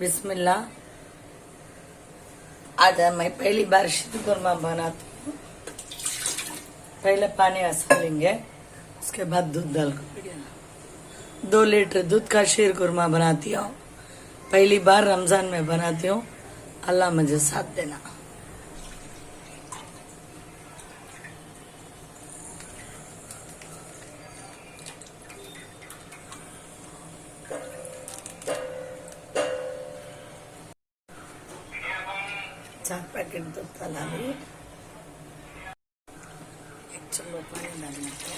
बिस्मिल्लाह। आज मैं पहली बार शीत कुरमा बनाती हूँ। पहले पानी ऐसा लेंगे, उसके बाद दूध डाल 2 लीटर दूध का शीर कुरमा बनाती हूँ। पहली बार रमजान में बनाती हूँ। अल्लाह मुझे साथ देना। चार पैकेट दूध डाला भी, 1 चम्मच पानी डालने का,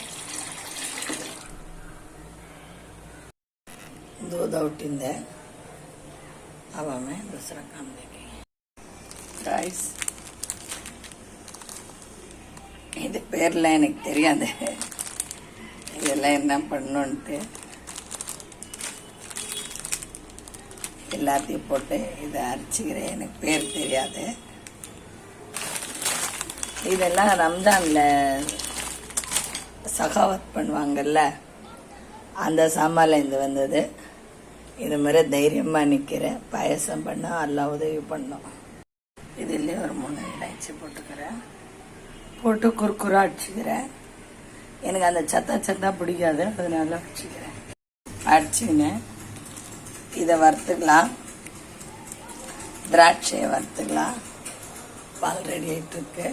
दूध उठिंदे। अब हमें दूसरा काम देंगे। राइस இது பேர்ல எனக்கு தெரியாது, இதெல்லாம் என்ன பண்ணணும்ட்டு எல்லாத்தையும் போட்டு இதை அரைச்சிக்கிறேன். எனக்கு பேர் தெரியாது. இதெல்லாம் ரம்ஜான்ல சகாவத் பண்ணுவாங்கல்ல, அந்த சாமான்ல இருந்து வந்தது. இது மாதிரி தைரியமா நிற்கிறேன். பாயசம் பண்ண எல்லாம் உதவி பண்ணோம். இதுலேயே ஒரு 3 இலைச்சி போட்டுக்கிறேன். போட்டு குறுக்குறா அடிச்சுக்கிறேன். எனக்கு அந்த சத்தா பிடிக்காது, அதனால அடிச்சுக்கிறேன். அடிச்சுக்கினேன். இதை வறுத்துக்கலாம், திராட்சையை வறுத்துக்கலாம். பால் ரெடி ஆகிட்டு இருக்கு.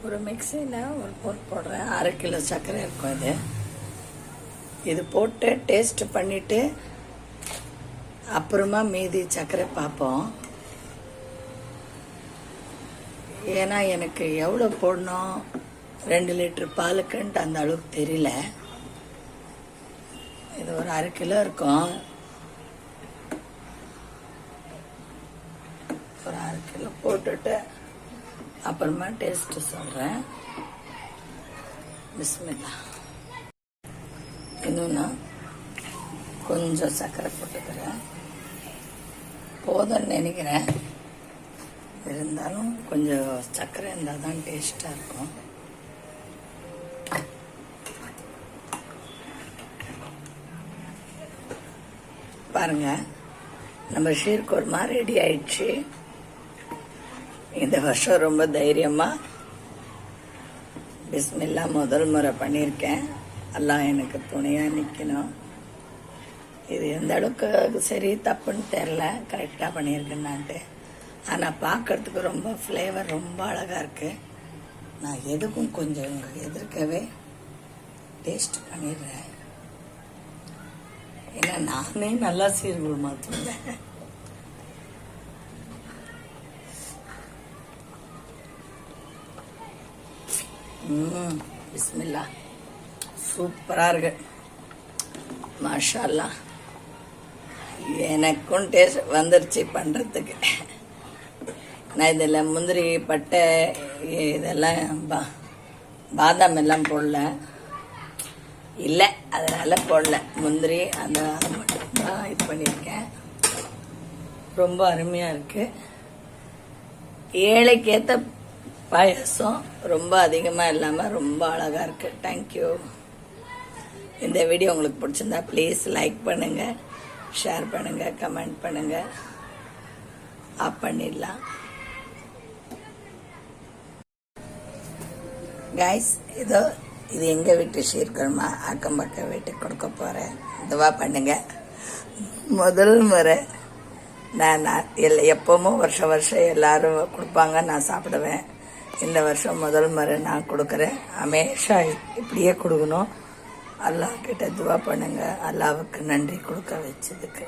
ஒரு மிக்சியில் ஒரு பொருள் போடுறேன். 1/2 கிலோ சர்க்கரை இருக்கும். இது போட்டு டேஸ்ட் பண்ணிவிட்டு அப்புறமா மீதி சர்க்கரை பார்ப்போம். ஏன்னா எனக்கு எவ்வளோ போடணும், 2 லிட்டர் பாலுக்குன்ட்டு அந்த அளவுக்கு தெரியல. இது ஒரு 1/2 கிலோ இருக்கும். ஒரு 1/2 கிலோ போட்டுட்டு அப்புறமா டேஸ்ட் சொல்கிறேன். பிஸ்மில்லா. இன்னும் கொஞ்சம் சர்க்கரை போட்டுக்கிறேன். போதும்னு நினைக்கிறேன். இருந்தாலும் கொஞ்சம் சர்க்கரை இருந்தால் தான் டேஸ்டாக இருக்கும். பாருங்க, நம்ம ஷீர் குர்மா ரெடி ஆயிடுச்சு. இந்த வருஷம் ரொம்ப தைரியமாக பிஸ்மில்லா முதல் முறை பண்ணியிருக்கேன். எல்லாம் எனக்கு துணையாக நிற்கணும். இது எந்த அளவுக்கு சரி தப்புன்னு தெரில, கரெக்டாக பண்ணியிருக்கேன்னான்ட்டு. ஆனால் பார்க்கறதுக்கு ரொம்ப ஃப்ளேவர் ரொம்ப அழகாக இருக்குது. நான் எதுக்கும் கொஞ்சம் எதிர்க்கவே டேஸ்ட் பண்ணிடுறேன். ஏன்னா நானே நல்லா சீர்கள் மாற்றுவேன். பிஸ்மில்லா, சூப்பரா இருக்கு. மாஷா அல்லாஹ். எனக்கும் டேஸ்ட் வந்துருச்சு பண்றதுக்கு. நான் இதில் முந்திரி பட்டை இதெல்லாம் பாதாம் எல்லாம் போடல, இல்லை அதனால போடல. முந்திரி அதை மட்டும்தான் இது பண்ணியிருக்கேன். ரொம்ப அருமையாக இருக்கு. ஏழைக்கேற்ற பாயசம், ரொம்ப அதிகமாக இல்லாமல் ரொம்ப அழகாக இருக்கு. தேங்க்யூ. இந்த வீடியோ உங்களுக்கு பிடிச்சிருந்தா ப்ளீஸ் லைக் பண்ணுங்க, ஷேர் பண்ணுங்க, கமெண்ட் பண்ணுங்க. ஆஃப் பண்ணிடலாம். கைஸ், இது எங்கள் வீட்டு ஷீர்குர்மா. அக்கம் பக்கம் வீட்டுக்கு கொடுக்க போகிறேன். இதுவா பண்ணுங்க. முதல் முறை நான் எப்பவும் வருஷம் எல்லாரும் கொடுப்பாங்க, நான் சாப்பிடுவேன். இந்த வருஷம் முதல் முறை நான் கொடுக்குறேன். ஹமேஷா இப்படியே கொடுக்கணும். அல்லாஹ் கிட்ட துவா பண்ணுங்க, அல்லாவுக்கு நன்றி கொடுக்க வச்சதுக்கு.